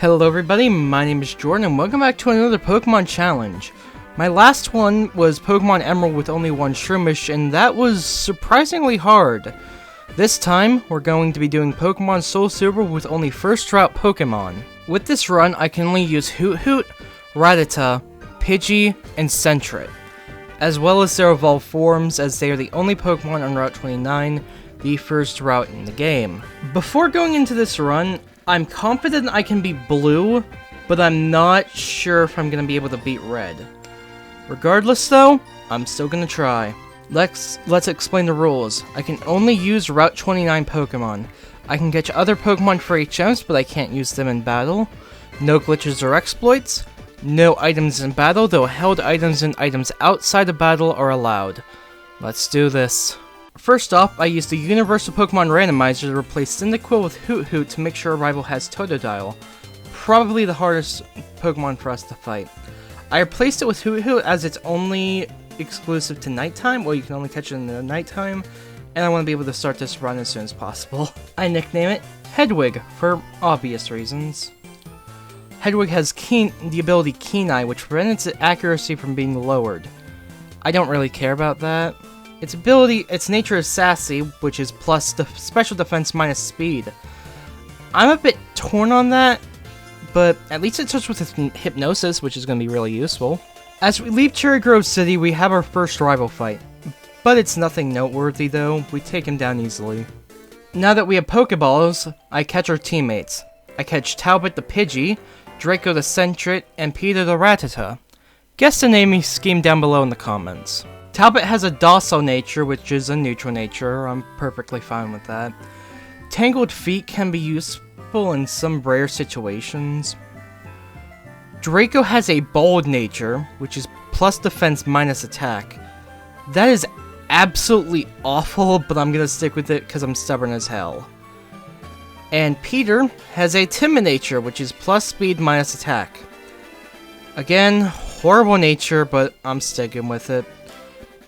Hello everybody, my name is Jordan and welcome back to another Pokemon challenge. My last one was Pokemon Emerald with only one Shroomish, and that was surprisingly hard. This time, we're going to be doing Pokemon SoulSilver with only first route Pokemon. With this run, I can only use Hoot, Rattata, Pidgey, and Sentret, as well as their evolved forms, as they are the only Pokemon on Route 29, the first route in the game. Before going into this run, I'm confident I can beat Blue, but I'm not sure if I'm going to be able to beat Red. Regardless though, I'm still going to try. Let's explain the rules. I can only use Route 29 Pokemon. I can catch other Pokemon for HMs, but I can't use them in battle. No glitches or exploits. No items in battle, though held items and items outside of battle are allowed. Let's do this. First off, I used the Universal Pokemon Randomizer to replace Cyndaquil with Hoot to make sure a rival has Totodile. Probably the hardest Pokemon for us to fight. I replaced it with Hoot as it's only exclusive to nighttime, or you can only catch it in the nighttime, and I want to be able to start this run as soon as possible. I nickname it Hedwig for obvious reasons. Hedwig has the ability Keen Eye, which prevents its accuracy from being lowered. I don't really care about that. Its nature is Sassy, which is plus special defense minus speed. I'm a bit torn on that, but at least it starts with Hypnosis, which is going to be really useful. As we leave Cherry Grove City, we have our first rival fight. But it's nothing noteworthy though, we take him down easily. Now that we have Pokeballs, I catch our teammates. I catch Talbot the Pidgey, Draco the Sentret, and Peter the Rattata. Guess the naming scheme down below in the comments. Talbot has a docile nature, which is a neutral nature. I'm perfectly fine with that. Tangled Feet can be useful in some rare situations. Draco has a bold nature, which is plus defense minus attack. That is absolutely awful, but I'm gonna stick with it because I'm stubborn as hell. And Peter has a timid nature, which is plus speed minus attack. Again, horrible nature, but I'm sticking with it.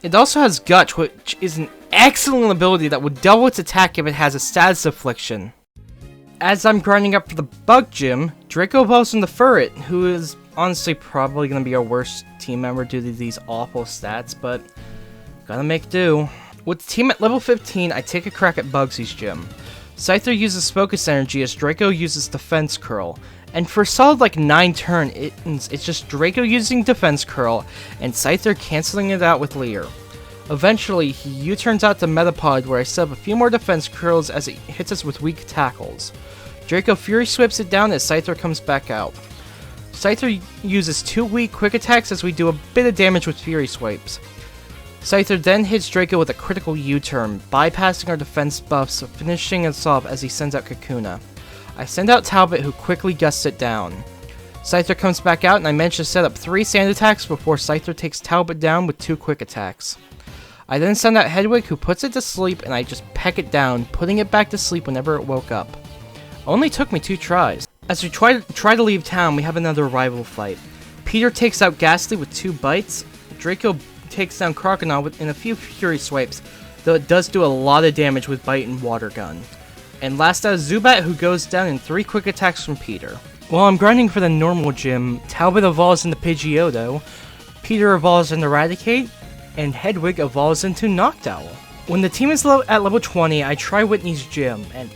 It also has Gutch, which is an excellent ability that will double its attack if it has a status affliction. As I'm grinding up for the Bug Gym, Draco evolves into Furret, who is honestly probably going to be our worst team member due to these awful stats, but gotta make do. With the team at level 15, I take a crack at Bugsy's gym. Scyther uses Focus Energy as Draco uses Defense Curl. And for a solid like 9 turns, it's just Draco using Defense Curl and Scyther cancelling it out with Leer. Eventually, he U-turns out to Metapod where I set up a few more Defense Curls as it hits us with weak tackles. Draco Fury Swips it down as Scyther comes back out. Scyther uses 2 weak quick attacks as we do a bit of damage with Fury Swipes. Scyther then hits Draco with a critical U-turn, bypassing our defense buffs, finishing us off as he sends out Kakuna. I send out Talbot, who quickly gusts it down. Scyther comes back out, and I manage to set up 3 sand attacks before Scyther takes Talbot down with 2 quick attacks. I then send out Hedwig, who puts it to sleep, and I just peck it down, putting it back to sleep whenever it woke up. Only took me 2 tries. As we try to leave town, we have another rival fight. Peter takes out Ghastly with 2 bites. Draco takes down Crocodile in a few Fury Swipes, though it does do a lot of damage with Bite and Water Gun. And last out is Zubat, who goes down in 3 quick attacks from Peter. While I'm grinding for the normal gym, Talbot evolves into Pidgeotto, Peter evolves into Raticate, and Hedwig evolves into Noctowl. When the team is at level 20, I try Whitney's gym, and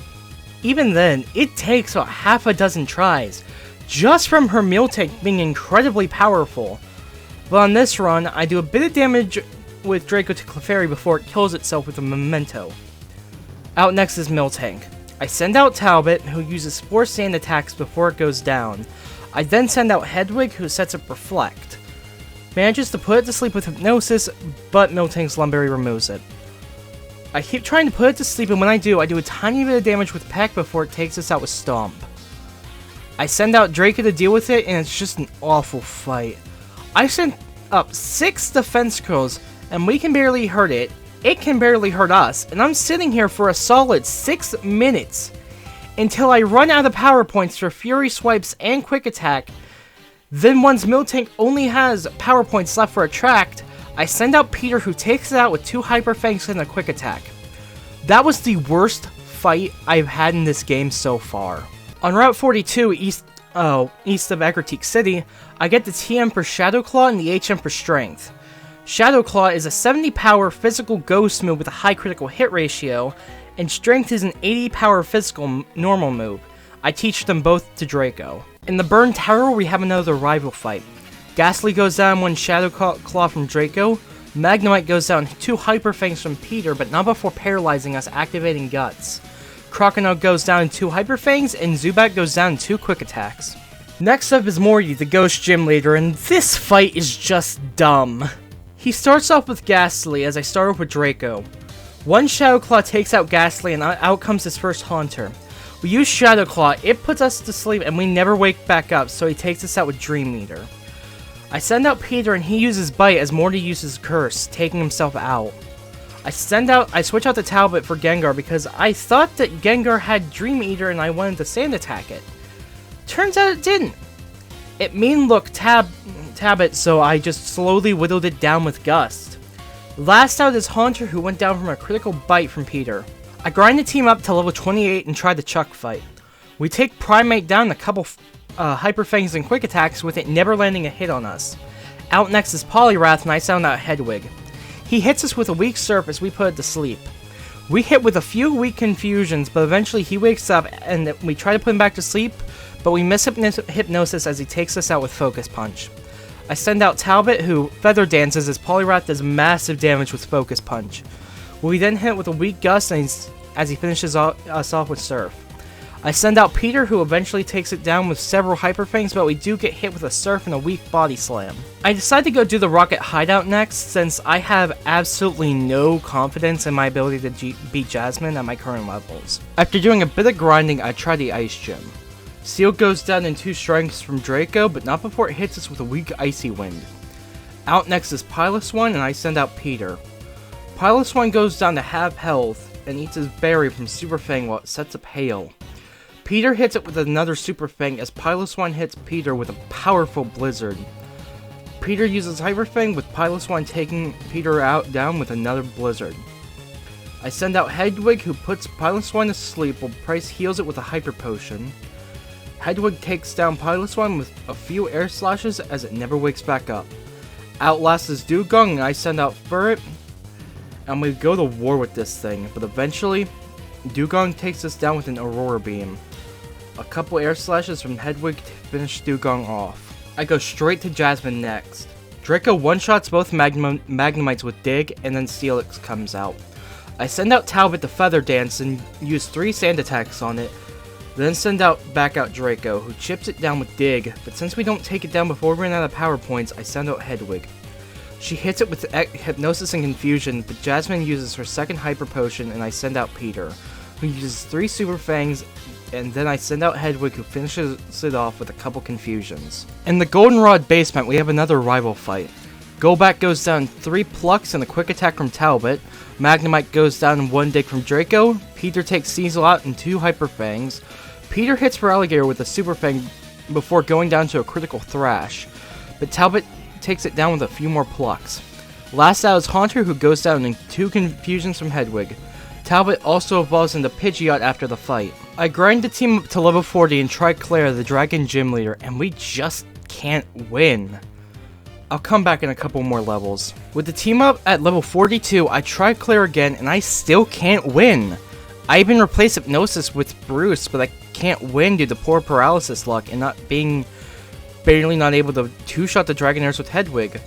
even then, it takes about half a dozen tries, just from her Miltank being incredibly powerful. But on this run, I do a bit of damage with Draco to Clefairy before it kills itself with a Memento. Out next is Miltank. I send out Talbot, who uses 4 sand attacks before it goes down. I then send out Hedwig, who sets up Reflect. Manages to put it to sleep with Hypnosis, but Miltank's Lumberry removes it. I keep trying to put it to sleep, and when I do a tiny bit of damage with Peck before it takes us out with Stomp. I send out Draco to deal with it, and it's just an awful fight. I sent up 6 Defense Curls, and we can barely hurt it. It can barely hurt us, and I'm sitting here for a solid 6 minutes until I run out of power points for Fury Swipes and Quick Attack. Then once Miltank only has power points left for Attract, I send out Peter, who takes it out with 2 Hyper Fangs and a Quick Attack. That was the worst fight I've had in this game so far. On Route 42, east of Agritique City, I get the TM for Shadow Claw and the HM for Strength. Shadow Claw is a 70 power physical ghost move with a high critical hit ratio, and Strength is an 80 power physical normal move. I teach them both to Draco. In the Burn Tower, we have another rival fight. Ghastly goes down one Shadow Claw from Draco, Magnemite goes down 2 Hyper Fangs from Peter, but not before paralyzing us, activating Guts. Crocodile goes down 2 Hyper Fangs, and Zubat goes down 2 Quick Attacks. Next up is Morty, the Ghost Gym Leader, and this fight is just dumb. He starts off with Ghastly, as I start off with Draco. One Shadow Claw takes out Ghastly, and out comes his first Haunter. We use Shadow Claw, it puts us to sleep, and we never wake back up, so he takes us out with Dream Eater. I send out Peter, and he uses Bite as Morty uses Curse, taking himself out. I switch out to Talbot for Gengar because I thought that Gengar had Dream Eater and I wanted to Sand Attack it. Turns out it didn't. It mean-looked Talbot, so I just slowly whittled it down with Gust. Last out is Haunter, who went down from a critical Bite from Peter. I grind the team up to level 28 and try the Chuck fight. We take Primate down a couple Hyper Fangs and Quick Attacks with it never landing a hit on us. Out next is Poliwrath and I sound out Hedwig. He hits us with a weak Surf as we put it to sleep. We hit with a few weak confusions, but eventually he wakes up and we try to put him back to sleep, but we miss Hypnosis as he takes us out with Focus Punch. I send out Talbot, who Feather Dances as Poliwrath does massive damage with Focus Punch. We then hit with a weak Gust as he finishes us off with Surf. I send out Peter, who eventually takes it down with several Hyper Fangs, but we do get hit with a Surf and a weak Body Slam. I decide to go do the Rocket Hideout next, since I have absolutely no confidence in my ability to beat Jasmine at my current levels. After doing a bit of grinding, I try the Ice Gym. Seal goes down in 2 strengths from Draco, but not before it hits us with a weak Icy Wind. Out next is Piloswine, and I send out Peter. Piloswine goes down to half health, and eats his berry from Super Fang while it sets up Hail. Peter hits it with another Super Fang as Piloswine hits Peter with a powerful Blizzard. Peter uses Hyper Fang with Piloswine taking Peter down with another Blizzard. I send out Hedwig, who puts Piloswine to sleep while Price heals it with a Hyper Potion. Hedwig takes down Piloswine with a few Air Slashes as it never wakes back up. Outlast is Dugong and I send out Furret, and we go to war with this thing, but eventually Dugong takes us down with an Aurora Beam. A couple Air Slashes from Hedwig to finish Dugong off. I go straight to Jasmine next. Draco one-shots both Magnemites with Dig, and then Steelix comes out. I send out Talbot to Feather Dance and use 3 Sand Attacks on it, then send back out Draco, who chips it down with Dig, but since we don't take it down before we run out of power points, I send out Hedwig. She hits it with Hypnosis and Confusion, but Jasmine uses her second Hyper Potion and I send out Peter, who uses 3 Super Fangs, and then I send out Hedwig, who finishes it off with a couple Confusions. In the Goldenrod basement, we have another rival fight. Golbat goes down 3 Plucks and a Quick Attack from Talbot, Magnemite goes down 1 Dig from Draco, Peter takes Sneasel out and 2 Hyper Fangs, Peter hits for Alligator with a Super Fang before going down to a critical Thrash, but Talbot takes it down with a few more Plucks. Last out is Haunter, who goes down in 2 Confusions from Hedwig. Talbot also evolves into Pidgeot after the fight. I grind the team up to level 40 and try Claire, the Dragon Gym Leader, and we just can't win. I'll come back in a couple more levels. With the team up at level 42, I try Claire again, and I still can't win. I even replace Hypnosis with Bruce, but I can't win due to poor paralysis luck and barely not able to 2-shot the Dragonairs with Hedwig.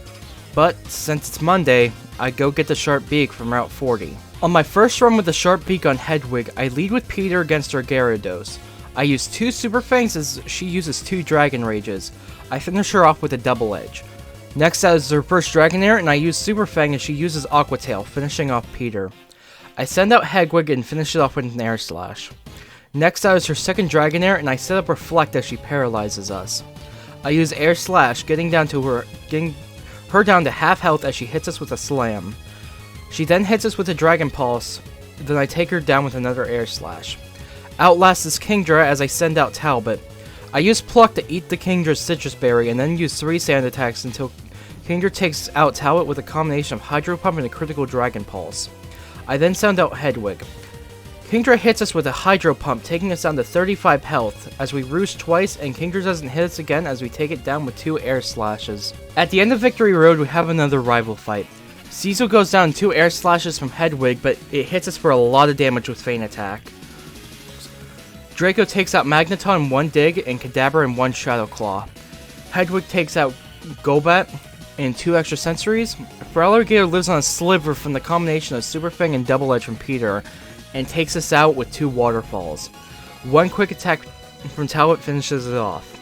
But since it's Monday, I go get the Sharp Beak from Route 40. On my first run with the Sharp Beak on Hedwig, I lead with Peter against her Gyarados. I use 2 Super Fangs as she uses 2 Dragon Rages. I finish her off with a Double Edge. Next out is her first Dragonair, and I use Super Fang as she uses Aqua Tail, finishing off Peter. I send out Hedwig and finish it off with an Air Slash. Next out is her second Dragonair, and I set up Reflect as she paralyzes us. I use Air Slash, getting her down to half health as she hits us with a Slam. She then hits us with a Dragon Pulse, then I take her down with another Air Slash. Outlast is Kingdra as I send out Talbot. I use Pluck to eat the Kingdra's Citrus Berry and then use 3 Sand Attacks until Kingdra takes out Talbot with a combination of Hydro Pump and a critical Dragon Pulse. I then send out Hedwig. Kingdra hits us with a Hydro Pump, taking us down to 35 health, as we roost twice, and Kingdra doesn't hit us again as we take it down with 2 Air Slashes. At the end of Victory Road, we have another rival fight. Cecil goes down 2 Air Slashes from Hedwig, but it hits us for a lot of damage with Feint Attack. Draco takes out Magneton in 1 Dig, and Kadabra in 1 Shadow Claw. Hedwig takes out Golbat and 2 extra sensories. Feraligatr lives on a sliver from the combination of Super Fang and Double Edge from Peter, and takes us out with 2 Waterfalls. 1 quick attack from Talbot finishes it off.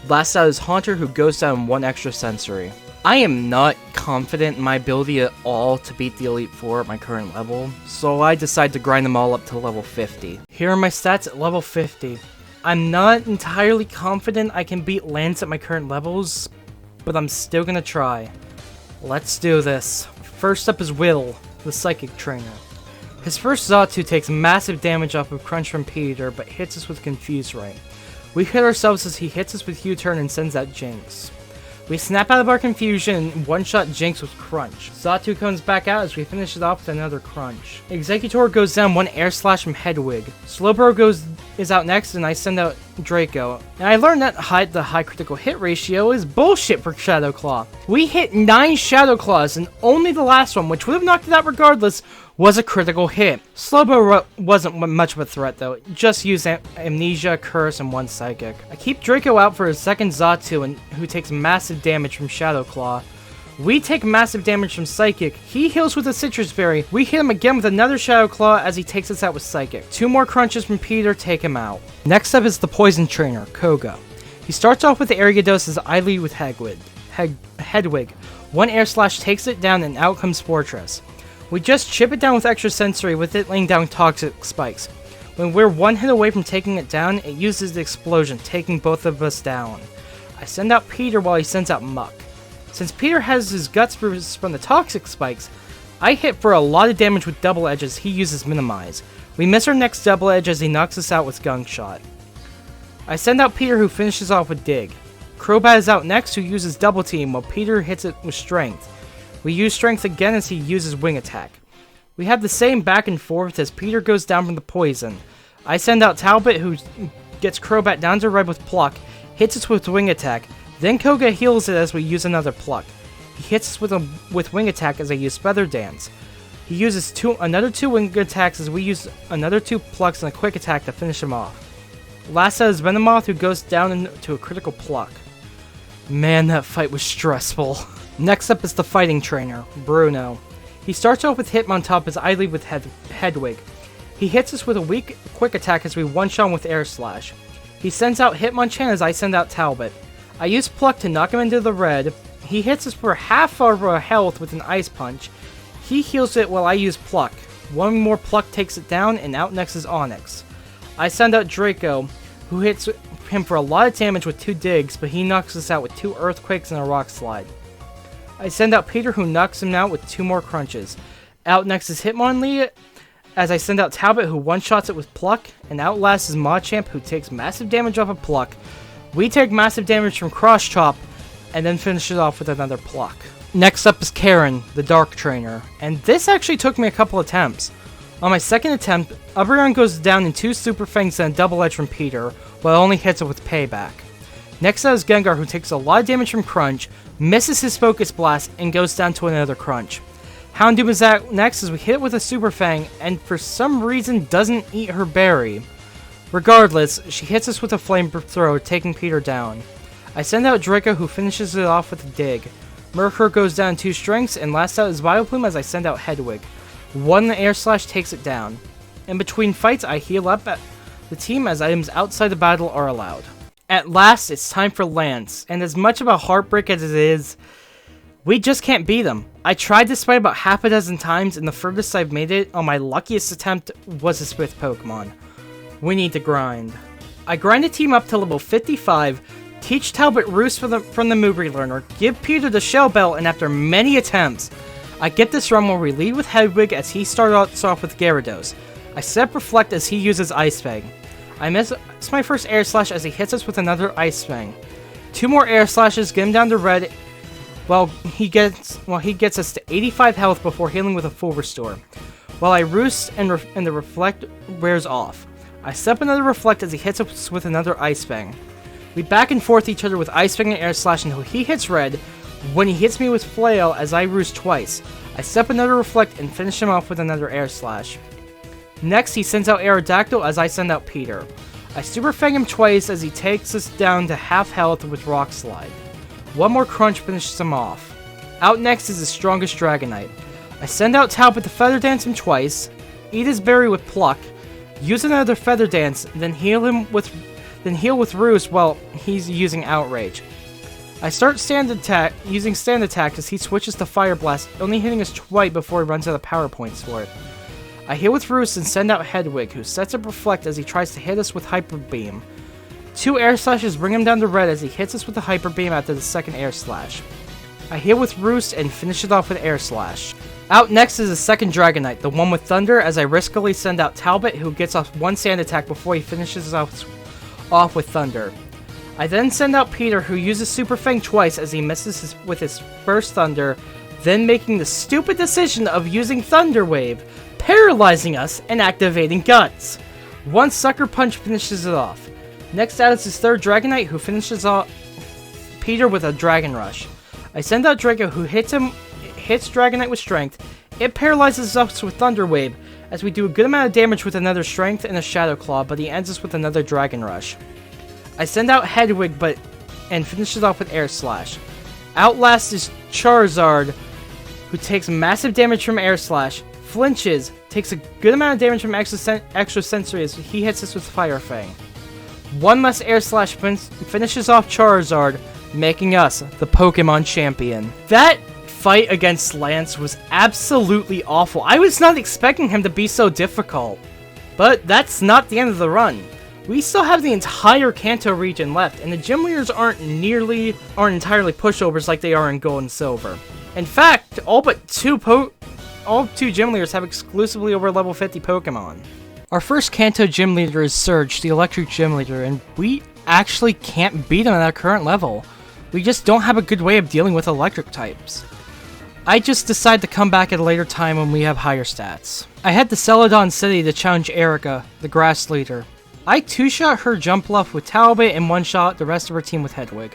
Last out is Haunter, who goes down 1 extra sensory. I am not confident in my ability at all to beat the Elite Four at my current level, so I decide to grind them all up to level 50. Here are my stats at level 50. I'm not entirely confident I can beat Lance at my current levels, but I'm still gonna try. Let's do this. First up is Will, the Psychic Trainer. His first Xatu takes massive damage off of Crunch from Peter, but hits us with Confuse Ray. We hit ourselves as he hits us with U-Turn and sends out Jinx. We snap out of our confusion and one-shot Jinx with Crunch. Xatu comes back out as we finish it off with another Crunch. Executor goes down 1 Air Slash from Hedwig. Slowbro is out next, and I send out Draco. And I learned that the high critical hit ratio is bullshit for Shadow Claw. We hit 9 Shadow Claws, and only the last one, which would have knocked it out regardless, was a critical hit. Slowbro wasn't much of a threat though, just used Amnesia, Curse, and 1 Psychic. I keep Draco out for his second Xatu, who takes massive damage from Shadow Claw. We take massive damage from Psychic. He heals with a Citrus Berry. We hit him again with another Shadow Claw as he takes us out with Psychic. 2 more crunches from Peter take him out. Next up is the Poison Trainer, Koga. He starts off with the Ariados as I lead with Hedwig. 1 Air Slash takes it down, and out comes Fortress. We just chip it down with extra sensory, with it laying down Toxic Spikes. When we're 1 hit away from taking it down, it uses the Explosion, taking both of us down. I send out Peter while he sends out Muck. Since Peter has his Guts Boost from the Toxic Spikes, I hit for a lot of damage with Double Edge as he uses Minimize. We miss our next Double Edge as he knocks us out with Gunk Shot. I send out Peter, who finishes off with Dig. Crobat is out next, who uses Double Team while Peter hits it with Strength. We use Strength again as he uses Wing Attack. We have the same back and forth as Peter goes down from the poison. I send out Talbot, who gets Crobat down to red with Pluck, hits us with Wing Attack, then Koga heals it as we use another Pluck. He hits us with Wing Attack as I use Feather Dance. He uses another 2 Wing Attacks as we use another 2 Plucks and a Quick Attack to finish him off. Last out is Venomoth, who goes down into a critical Pluck. Man, that fight was stressful. Next up is the Fighting Trainer, Bruno. He starts off with Hitmontop as I lead with Hedwig. He hits us with a weak Quick Attack as we one-shot him with Air Slash. He sends out Hitmonchan as I send out Talbot. I use Pluck to knock him into the red. He hits us for half of our health with an Ice Punch. He heals it while I use Pluck. 1 more Pluck takes it down, and out next is Onyx. I send out Draco, who hits him for a lot of damage with 2 Digs, but he knocks us out with 2 Earthquakes and a Rock Slide. I send out Peter, who knocks him out with 2 more crunches. Out next is Hitmonlee, as I send out Talbot, who one-shots it with Pluck, and out last is Machamp, who takes massive damage off of Pluck. We take massive damage from Cross Chop, and then finish it off with another Pluck. Next up is Karen, the Dark Trainer, and this actually took me a couple attempts. On my second attempt, Umbreon goes down in 2 Super Fangs and a Double Edge from Peter, while it only hits it with Payback. Next up is Gengar, who takes a lot of damage from Crunch, misses his Focus Blast, and goes down to another Crunch. Houndoom is out next as we hit it with a Super Fang, and for some reason doesn't eat her berry. Regardless, she hits us with a Flamethrower, taking Peter down. I send out Draco, who finishes it off with a Dig. Murkrow goes down 2 strengths, and last out is Vileplume as I send out Hedwig. 1 Air Slash takes it down. In between fights, I heal up at the team as items outside the battle are allowed. At last, it's time for Lance, and as much of a heartbreak as it is, we just can't beat him. I tried this fight about half a dozen times, and the furthest I've made it on my luckiest attempt was his 5th Pokemon. We need to grind. I grind the team up to level 55, teach Talbot Roost from the Move Relearner, give Peter the Shell Bell, and after many attempts, I get this run where we lead with Hedwig as he starts off with Gyarados. I set up Reflect as he uses Ice Fang. I miss my first Air Slash as he hits us with another Ice Fang. 2 more Air Slashes get him down to red while he gets us to 85 health before healing with a full restore. while I roost and the reflect wears off. I step another reflect as he hits us with another Ice Fang. We back and forth each other with Ice Fang and Air Slash until he hits red. When he hits me with Flail as I roost twice, I step another reflect and finish him off with another Air Slash. Next, he sends out Aerodactyl as I send out Peter. I Super Fang him twice as he takes us down to half health with Rock Slide. One more crunch finishes him off. Out next is the strongest Dragonite. I send out Talbot to Feather Dance him twice, eat his berry with Pluck, use another Feather Dance, then heal with Roost while he's using Outrage. I start using Stand Attack as he switches to Fire Blast, only hitting us twice before he runs out of power points for it. I heal with Roost and send out Hedwig, who sets up Reflect as he tries to hit us with Hyper Beam. 2 Air Slashes bring him down to red as he hits us with a Hyper Beam after the second Air Slash. I heal with Roost and finish it off with Air Slash. Out next is the second Dragonite, the one with Thunder, as I riskily send out Talbot, who gets off one Sand Attack before he finishes off with Thunder. I then send out Peter, who uses Super Fang twice as he misses with his first Thunder, then making the stupid decision of using Thunder Wave, paralyzing us and activating Guts. One Sucker Punch finishes it off. Next out is his third Dragonite, who finishes off Peter with a Dragon Rush. I send out Draco, who hits Dragonite with Strength. It paralyzes us with Thunder Wave, as we do a good amount of damage with another Strength and a Shadow Claw, but he ends us with another Dragon Rush. I send out Hedwig and finishes off with Air Slash. Outlast is Charizard, who takes massive damage from Air Slash, flinches, takes a good amount of damage from Extra Sensory as he hits us with Fire Fang. One less Air Slash finishes off Charizard, making us the Pokemon champion. That fight against Lance was absolutely awful. I was not expecting him to be so difficult. But that's not the end of the run. We still have the entire Kanto region left, and the gym leaders aren't entirely pushovers like they are in Gold and Silver. In fact, all two gym leaders have exclusively over level 50 Pokemon. Our first Kanto gym leader is Surge, the electric gym leader, and we actually can't beat him at our current level. We just don't have a good way of dealing with electric types. I just decide to come back at a later time when we have higher stats. I head to Celadon City to challenge Erica, the grass leader. I two-shot her jump bluff with Talbot and one-shot the rest of her team with Hedwig.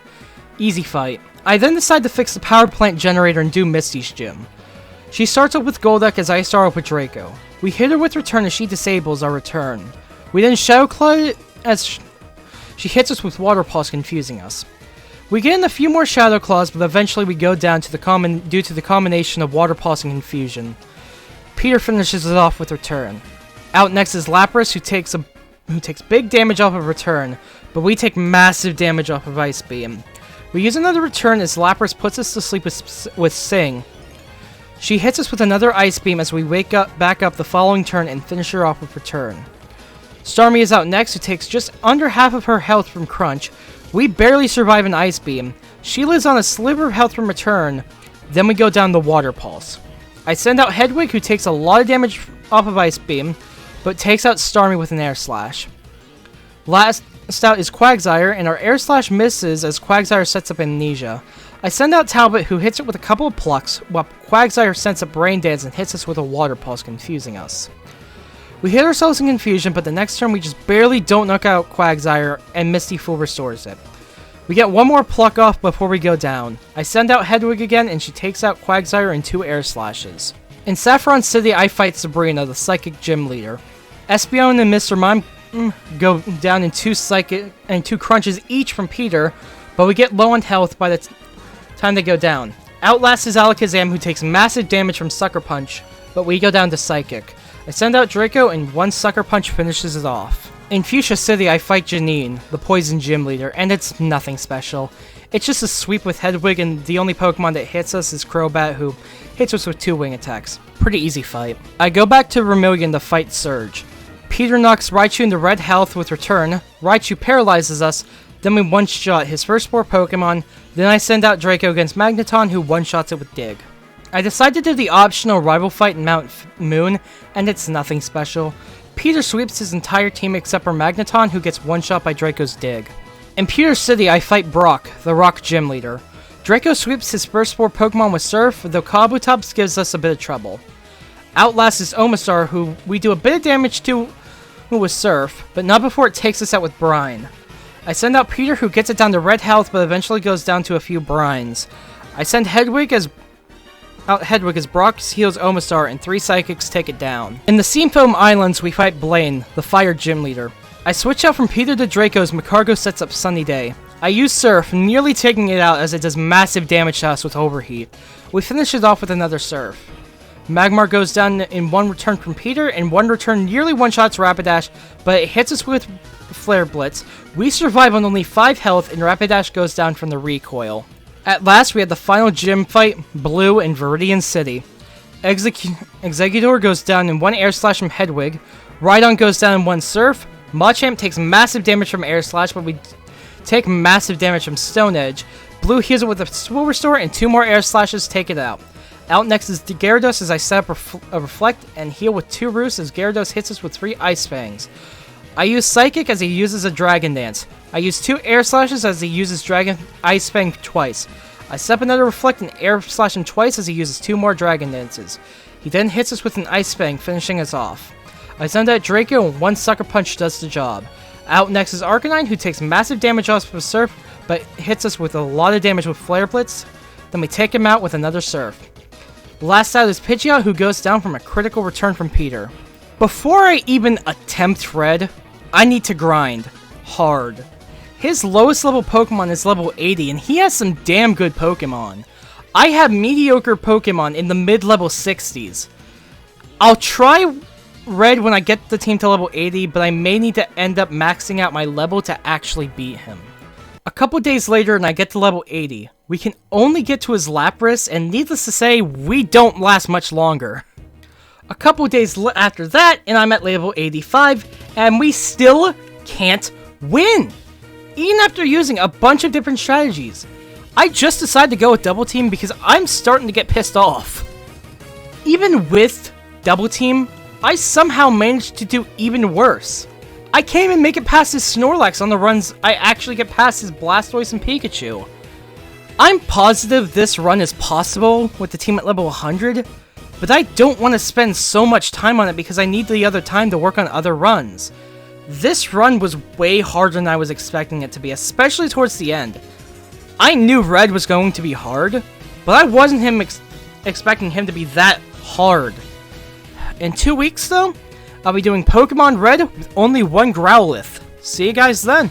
Easy fight. I then decide to fix the power plant generator and do Misty's gym. She starts up with Golduck as I start up with Draco. We hit her with Return as she disables our return. We then Shadow Claw as she hits us with Water Pulse, confusing us. We get in a few more Shadow Claws, but eventually we go down due to the combination of Water Pulse and Confusion. Peter finishes it off with Return. Out next is Lapras, who takes big damage off of Return, but we take massive damage off of Ice Beam. We use another Return as Lapras puts us to sleep with Sing. She hits us with another Ice Beam as we back up the following turn and finish her off with Return. Starmie is out next, who takes just under half of her health from Crunch. We barely survive an Ice Beam. She lives on a sliver of health from Return, then we go down the Water Pulse. I send out Hedwig, who takes a lot of damage off of Ice Beam, but takes out Starmie with an Air Slash. Last out is Quagsire, and our Air Slash misses as Quagsire sets up Amnesia. I send out Talbot, who hits it with a couple of plucks, while Quagsire sends up Brain Dance and hits us with a Water Pulse, confusing us. We hit ourselves in Confusion, but the next turn we just barely don't knock out Quagsire, and Misty Full restores it. We get one more pluck off before we go down. I send out Hedwig again, and she takes out Quagsire and 2 Air Slashes. In Saffron City, I fight Sabrina, the Psychic Gym Leader. Espeon and Mr. Mime go down in 2 crunches each from Peter, but we get low on health by the time they go down. Outlast is Alakazam, who takes massive damage from Sucker Punch, but we go down to Psychic. I send out Draco, and 1 Sucker Punch finishes it off. In Fuchsia City, I fight Janine, the Poison Gym Leader, and it's nothing special. It's just a sweep with Hedwig, and the only Pokemon that hits us is Crobat, who hits us with 2 wing attacks. Pretty easy fight. I go back to Vermilion to fight Surge. Peter knocks Raichu into red health with Return, Raichu paralyzes us, then we one-shot his first 4 Pokemon, then I send out Draco against Magneton, who one-shots it with Dig. I decide to do the optional rival fight in Mount Moon, and it's nothing special. Peter sweeps his entire team except for Magneton, who gets one-shot by Draco's Dig. In Pewter City, I fight Brock, the Rock Gym Leader. Draco sweeps his first 4 Pokemon with Surf, though Kabutops gives us a bit of trouble. outlasts his Omastar, who we do a bit of damage to with Surf, but not before it takes us out with Brine. I send out Peter, who gets it down to red health, but eventually goes down to a few brines. I send Hedwig as Brock heals Omastar, and 3 Psychics take it down. In the Seafoam Islands, we fight Blaine, the Fire Gym Leader. I switch out from Peter to Draco as Macargo sets up Sunny Day. I use Surf, nearly taking it out as it does massive damage to us with Overheat. We finish it off with another Surf. Magmar goes down in 1 return from Peter, and 1 return nearly one-shots Rapidash, but it hits us with Flare Blitz. We survive on only 5 health, and Rapidash goes down from the recoil. At last, we had the final gym fight, Blue in Viridian City. Exeggutor goes down in 1 Air Slash from Hedwig. Rhydon goes down in 1 Surf. Machamp takes massive damage from Air Slash, but we take massive damage from Stone Edge. Blue heals it with a Swivel Restore, and 2 more Air Slashes take it out. Out next is the Gyarados as I set up a Reflect and heal with 2 Roosts as Gyarados hits us with 3 Ice Fangs. I use Psychic as he uses a Dragon Dance. I use 2 Air Slashes as he uses Dragon Ice Fang twice. I set up another Reflect and Air Slash him twice as he uses 2 more Dragon Dances. He then hits us with an Ice Fang, finishing us off. I send out Draco and 1 Sucker Punch does the job. Out next is Arcanine, who takes massive damage off of Surf, but hits us with a lot of damage with Flare Blitz. Then we take him out with another Surf. Last out is Pidgeot, who goes down from a critical return from Peter. Before I even attempt Red, I need to grind hard. His lowest level Pokemon is level 80, and he has some damn good Pokemon. I have mediocre Pokemon in the mid-level 60s. I'll try Red when I get the team to level 80, but I may need to end up maxing out my level to actually beat him. A couple days later and I get to level 80. We can only get to his Lapras, and needless to say, we don't last much longer. A couple days after that, and I'm at level 85, and we still can't win! Even after using a bunch of different strategies. I just decided to go with Double Team because I'm starting to get pissed off. Even with Double Team, I somehow managed to do even worse. I can't even make it past his Snorlax on the runs I actually get past his Blastoise and Pikachu. I'm positive this run is possible with the team at level 100, but I don't want to spend so much time on it because I need the other time to work on other runs. This run was way harder than I was expecting it to be, especially towards the end. I knew Red was going to be hard, but I wasn't expecting him to be that hard. In 2 weeks though, I'll be doing Pokemon Red with only 1 Growlithe. See you guys then!